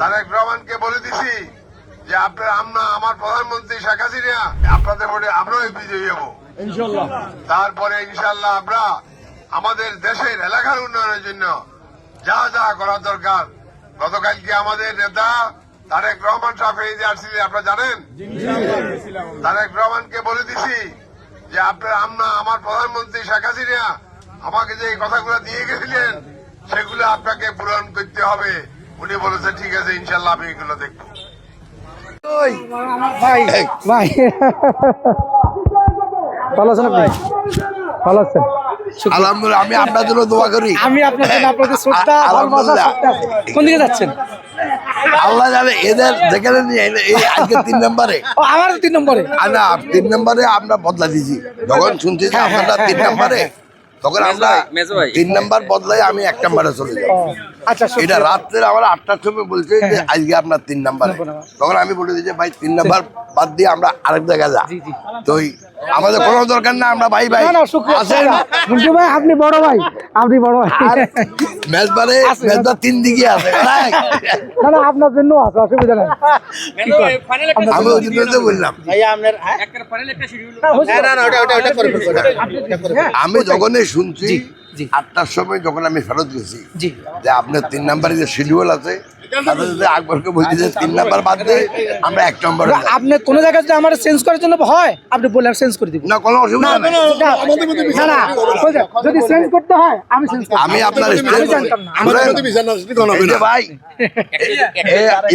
তারেক রহমানকে বলে দিছি যে আপনার আমার প্রধানমন্ত্রী শেখ হাসিনা আপনাদের ভোটে আমরাও বিজয়ী হব ইনশাআল্লাহ। তারপরে ইনশাআল্লাহ আমরা আমাদের দেশের এলাকার উন্নয়নের জন্য যা যা করার দরকার, গতকালকে আমাদের নেতা তারেক রহমান সাহেব এই যে আসছিলেন আপনারা জানেন, তারেক রহমানকে বলে দিছি যে আপনার আমার প্রধানমন্ত্রী শেখ হাসিনা আমাকে যে কথাগুলো দিয়ে গেছিলেন সেগুলো আপনাকে পূরণ করতে হবে। উনি বলেছে ঠিক আছে ইনশাল্লাহ আমি এগুলো দেখবো। ভাই ভাই ভালো আছেন আপনি? ভালো আছেন? আলহামদুলিল্লাহ, আমি আপনার জন্য দোয়া করি। আমি আপনার জন্য আপনাদের শ্রদ্ধা ভালোবাসা সবটা আছে। কোন দিকে যাচ্ছেন? আল্লাহ জানে এদের যেখানে নিয়ে এই আজকে 3 নম্বরে ও আমার 3 নম্বরে। না 3 নম্বরে আমরা বদলা দিয়েছি। যখন শুনছি যে আপনারা 3 নম্বরে, তখন আমরা 3 নম্বর বদলাই আমি 1 নম্বরে চলে যাই। আচ্ছা, এটা রাত্রে আমার 8টার সময় বলছে যে আজকে আপনার 3 নম্বরে। তখন আমি বলে দিই যে ভাই 3 নম্বর বাদ দিয়ে আমরা আরেক জায়গায় যা। তো আমাদের কোনো দরকার না, আমরা ভাই ভাই আছেন। মুন্টু ভাই আপনি বড় ভাই, আপনি বড় ভাই। মেজবারে মেজবার 3 দিকে আছে। না না আপনার জন্য আছে, অসুবিধা নাই। আমি ওই জন্য তো বললাম আমি যখনই শুনছি 8টার সময় যখন আমি ফেরত গেছি যে আপনার 3 নম্বরে যে শিডিউল আছে সাথে সাথে আকবরকে বলছি যে 3 নম্বর বাদ দিয়ে আমরা 1 নম্বরে যাই। আপনি কোনো জায়গায় যদি আমার চেঞ্জ করার জন্য হয় আপনি বললে চেঞ্জ করে দিব। না কোনো অসুবিধা নেই। না না যদি চেঞ্জ করতে হয় আমি চেঞ্জ করব। আমি আপনার ভাই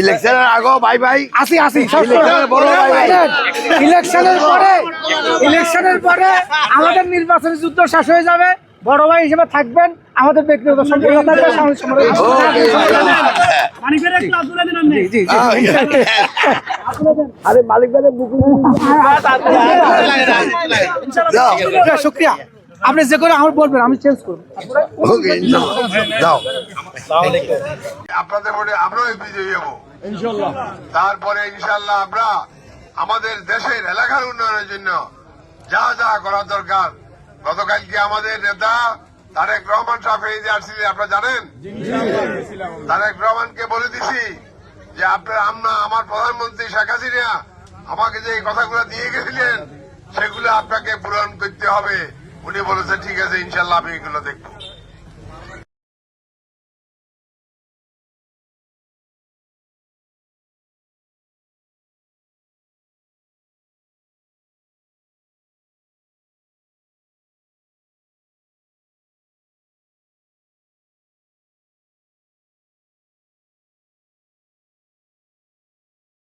ইলেকশনের আগে ভাই ভাই আসি বড় ভাই ভাই। ইলেকশনের পরে আমাদের নির্বাচনী যুদ্ধ শেষ হয়ে যাবে, বড় ভাই হিসেবে থাকবেন, আমাদের ব্যক্তিগত সম্পর্ক থাকবে। আরে মালিক ভাই শুক্রিয়া, আপনি যে করে আমার বলবেন আমি চেঞ্জ করবো। যাও আপনাদের ভোটে আমরাও বিজয়ী হব ইনশাআল্লাহ। তারপরে ইনশাআল্লাহ আমরা আমাদের দেশের এলাকার উন্নয়নের জন্য যা যা করার দরকার, গতকালকে আমাদের নেতা তারেক রহমান সাহেব এই যে আসছিলেন আপনারা জানেন, তারেক রহমানকে বলে দিছি যে আপনার আমার প্রধানমন্ত্রী শেখ হাসিনা আমাকে যে কথাগুলো দিয়ে গেছিলেন সেগুলো আপনাকে পূরণ করতে হবে। উনি বলেছে ঠিক আছে ইনশাল্লাহ আমি এগুলো দেখবো।